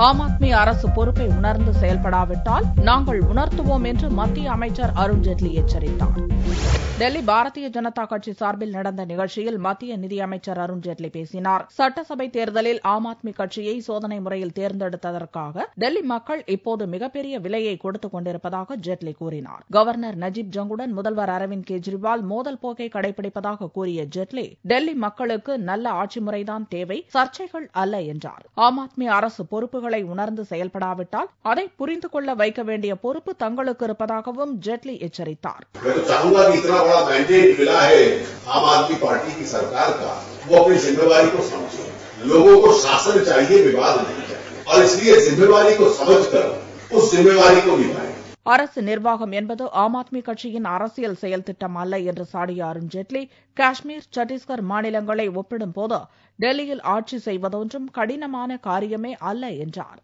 ஆம் ஆத்மி அரசு பொறுப்பை உணர்ந்து செயல்படாவிட்டால் நாங்கள் உணர்த்துவோம் என்று மத்திய அமைச்சர் அருண்ஜேட்லி எச்சரித்தார். டெல்லி பாரதிய ஜனதா கட்சி சார்பில் நடந்த நிகழ்ச்சியில் மத்திய நிதியமைச்சர் அருண்ஜேட்லி பேசினார். சட்டசபை தேர்தலில் ஆம் ஆத்மி கட்சியை சோதனை முறையில் தேர்ந்தெடுத்ததற்காக டெல்லி மக்கள் இப்போது மிகப்பெரிய விலையை கொடுத்துக் கொண்டிருப்பதாக ஜேட்லி கூறினார். கவர்னர் நஜீப் ஜங்குடன் முதல்வர் அரவிந்த் கெஜ்ரிவால் மோதல் போக்கை கடைபிடிப்பதாக கூறிய ஜேட்லி, டெல்லி மக்களுக்கு நல்ல ஆட்சி முறைதான் தேவை, சர்ச்சைகள் அல்ல என்றார். ஆம் ஆத்மி அரசு பொறுப்புகளை உணர்ந்து செயல்படாவிட்டால் அதை புரிந்து கொள்ள வைக்க வேண்டிய பொறுப்பு தங்களுக்கு இருப்பதாகவும் ஜேட்லி எச்சரித்தார். बड़ा मैंडेट मिला है आम आदमी पार्टी की सरकार का, वो अपनी जिम्मेवारी को समझे। लोगों को शासन चाहिए, विवाद नहीं चाहिए, और इसलिए जिम्मेवारी को समझकर उस जिम्मेवारी को निभाएं. அரசு நிர்வாகம் என்பது ஆம் ஆத்மி கட்சியின் அரசியல் செயல் திட்டம் அல்ல என்று சாடிய அருண்ஜேட்லி, காஷ்மீர், சத்தீஸ்கர் மாநிலங்களை ஒப்பிடும் போது டெல்லியில் ஆட்சி செய்வதொன்றும் கடினமான காரியமே அல்ல என்றார்.